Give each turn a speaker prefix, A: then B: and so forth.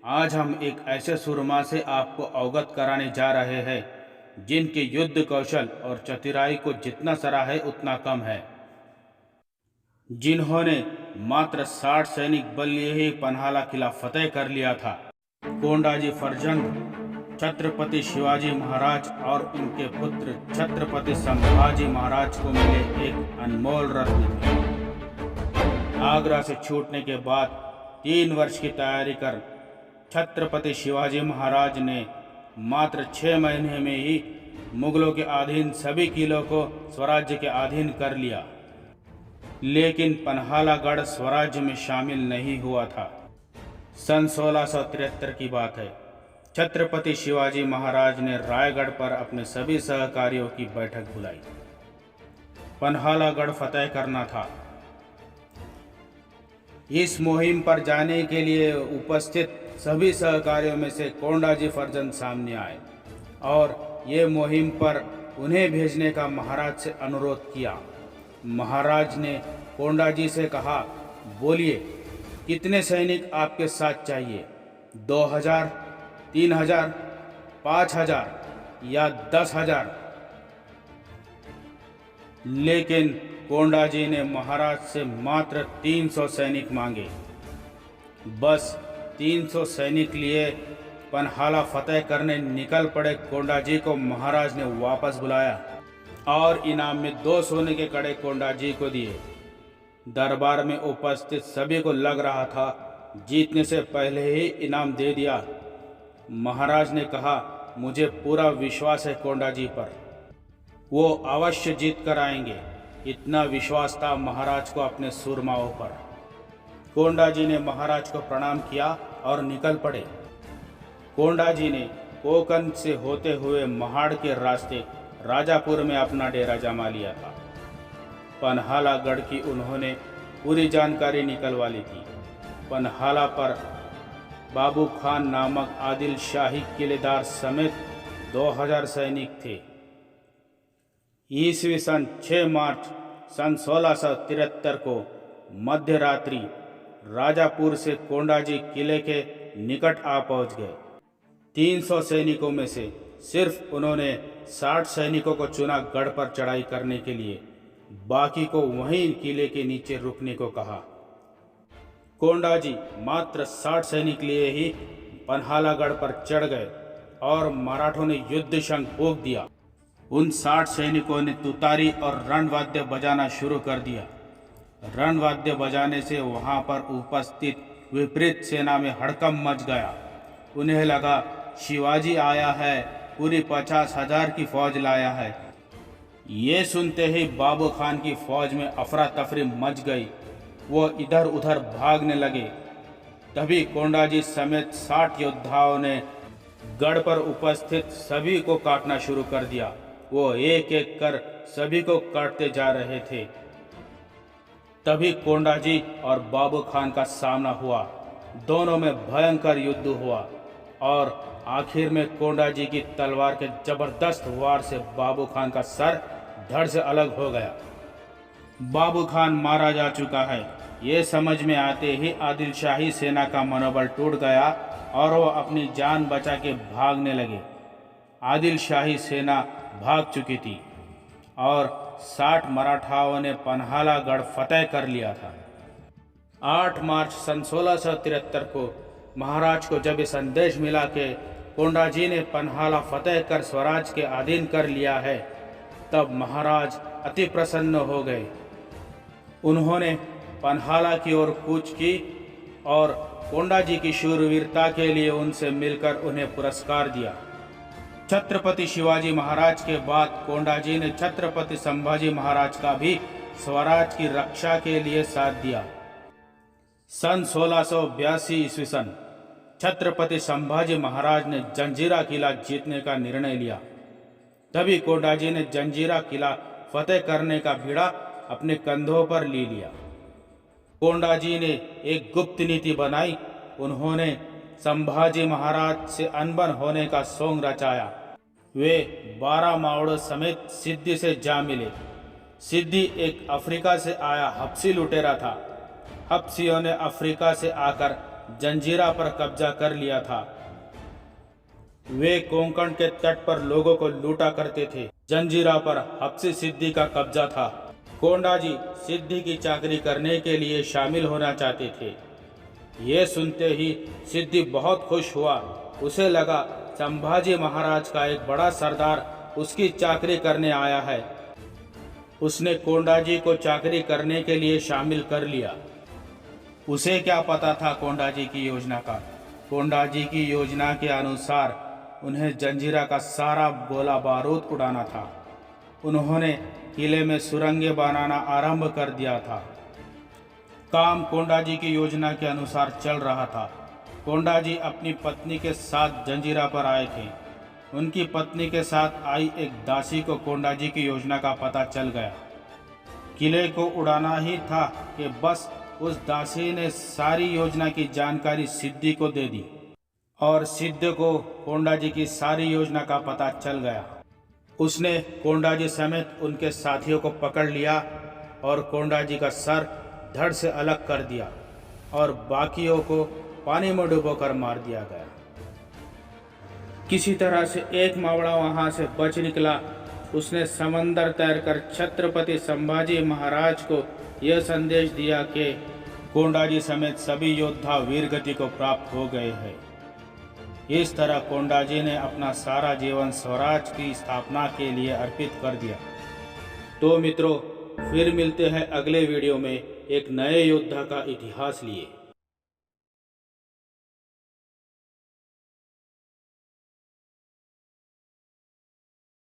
A: आज हम एक ऐसे सुरमा से आपको अवगत कराने जा रहे हैं जिनके युद्ध कौशल और चतुराई को जितना सराहे उतना कम है। जिन्होंने मात्र 60 सैनिक बल लिए ही पन्हाला किला फतेह कर लिया था। कोंडाजी फर्जंद छत्रपति शिवाजी महाराज और उनके पुत्र छत्रपति संभाजी महाराज को मिले एक अनमोल रत्न थे। आगरा से छूटने के बाद 3 वर्ष की तैयारी कर छत्रपति शिवाजी महाराज ने मात्र 6 महीने में ही मुगलों के अधीन सभी किलों को स्वराज्य के अधीन कर लिया। लेकिन पन्हालागढ़ स्वराज्य में शामिल नहीं हुआ था। सन 1673 की बात है। छत्रपति शिवाजी महाराज ने रायगढ़ पर अपने सभी सहकारियों की बैठक बुलाई। पन्हालागढ़ फतेह करना था। इस मुहिम पर जाने के लिए उपस्थित सभी सहकारियों में से कोंडाजी फर्जंद सामने आए और ये मुहिम पर उन्हें भेजने का महाराज से अनुरोध किया। महाराज ने कोंडाजी से कहा, बोलिए कितने सैनिक आपके साथ चाहिए? 2000, 3000, 5000 या 10,000? लेकिन कोंडाजी ने महाराज से मात्र 300 सैनिक मांगे। बस 300 सैनिक लिए पन्हाला फतेह करने निकल पड़े कोंडाजी को महाराज ने वापस बुलाया और इनाम में 2 सोने के कड़े कोंडाजी को दिए। दरबार में उपस्थित सभी को लग रहा था जीतने से पहले ही इनाम दे दिया। महाराज ने कहा, मुझे पूरा विश्वास है कोंडाजी पर, वो अवश्य जीत कर आएंगे। इतना विश्वास था महाराज को अपने सूरमाओं पर। कोंडाजी ने महाराज को प्रणाम किया और निकल पड़े। कोंडाजी ने कोकन से होते हुए महाड़ के रास्ते राजापुर में अपना डेरा जमा लिया था। पन्हालागढ़ की उन्होंने पूरी जानकारी निकलवा ली थी। पन्हाला पर बाबू खान नामक आदिल शाही किलेदार समेत 2000 सैनिक थे। ईस्वी सन 6 मार्च सन 1673 को मध्य रात्रि राजापुर से कोंडाजी किले के निकट आ पहुंच गए। 300 सैनिकों में से सिर्फ उन्होंने 60 सैनिकों को चुना गढ़ पर चढ़ाई करने के लिए, बाकी को वहीं किले के नीचे रुकने को कहा। कोंडाजी मात्र 60 सैनिक लिए ही पन्हालागढ़ पर चढ़ गए और मराठों ने युद्ध शंख फूंक दिया। उन 60 सैनिकों ने तुतारी और रणवाद्य बजाना शुरू कर दिया। रणवाद्य बजाने से वहां पर उपस्थित विपरीत सेना में हड़कंप मच गया। उन्हें लगा शिवाजी आया है, पूरी 50,000 की फौज लाया है। ये सुनते ही बाबू खान की फौज में अफरा तफरी मच गई। वो इधर उधर भागने लगे। तभी कोंडाजी समेत 60 योद्धाओं ने गढ़ पर उपस्थित सभी को काटना शुरू कर दिया। वो एक एक कर सभी को काटते जा रहे थे। तभी कोंडाजी और बाबू खान का सामना हुआ। दोनों में भयंकर युद्ध हुआ और आखिर में कोंडाजी की तलवार के जबरदस्त वार से बाबू खान का सर धड़ से अलग हो गया। बाबू खान मारा जा चुका है। ये समझ में आते ही आदिल शाही सेना का मनोबल टूट गया और वो अपनी जान बचा के भागने लगे। आदिल शाही सेना भाग चुकी थी और 60 मराठाओं ने पन्हालागढ़ फतेह कर लिया था। 8 मार्च सन 1673 को महाराज को जब ये संदेश मिला कि कोंडाजी ने पन्हाला फतेह कर स्वराज के अधीन कर लिया है, तब महाराज अति प्रसन्न हो गए। उन्होंने पन्हाला की ओर कूच की और कोंडाजी की शूरवीरता के लिए उनसे मिलकर उन्हें पुरस्कार दिया। छत्रपति शिवाजी महाराज के बाद कोंडाजी ने छत्रपति संभाजी महाराज का भी स्वराज की रक्षा के लिए साथ दिया। सन 1682 ईस्वी सन छत्रपति संभाजी महाराज ने जंजीरा किला जीतने का निर्णय लिया। तभी कोंडाजी ने जंजीरा किला फतेह करने का बीड़ा अपने कंधों पर ले लिया। कोंडाजी ने एक गुप्त नीति बनाई। उन्होंने संभाजी महाराज से अनबन होने का सोंग रचाया। वे 12 मावड़ों समेत सिद्धि से जा मिले। सिद्धि एक अफ्रीका से आया हब्सी लुटेरा था। हब्सियों ने अफ्रीका से आकर जंजीरा पर कब्जा कर लिया था। वे कोंकण के तट पर लोगों को लूटा करते थे। जंजीरा पर हफ्सी सिद्दी का कब्जा था। कोंडाजी सिद्दी की चाकरी करने के लिए शामिल होना चाहते थे। ये सुनते ही सिद्दी बहुत खुश हुआ। उसे लगा संभाजी महाराज का एक बड़ा सरदार उसकी चाकरी करने आया है। उसने कोंडाजी को चाकरी करने के लिए शामिल कर लिया। उसे क्या पता था कोंडाजी की योजना का। कोंडाजी की योजना के अनुसार उन्हें जंजीरा का सारा गोला बारूद उड़ाना था। उन्होंने किले में सुरंगें बनाना आरंभ कर दिया था। काम कोंडाजी की योजना के अनुसार चल रहा था। कोंडाजी अपनी पत्नी के साथ जंजीरा पर आए थे। उनकी पत्नी के साथ आई एक दासी को कोंडाजी की योजना का पता चल गया। किले को उड़ाना ही था कि बस उस दासी ने सारी योजना की जानकारी सिद्दी को दे दी और सिद्ध को कोंडाजी की सारी योजना का पता चल गया। उसने कोंडाजी समेत उनके साथियों को पकड़ लिया और कोंडाजी का सर धड़ से अलग कर दिया और बाकियों को पानी में डुबोकर मार दिया गया। किसी तरह से एक मावड़ा वहां से बच निकला। उसने समंदर तैरकर छत्रपति संभाजी महाराज को यह संदेश दिया कि कोंडाजी समेत सभी योद्धा वीरगति को प्राप्त हो गए हैं। इस तरह कोंडाजी ने अपना सारा जीवन स्वराज की स्थापना के लिए अर्पित कर दिया। तो मित्रों, फिर मिलते हैं अगले वीडियो में एक नए योद्धा का इतिहास लिए।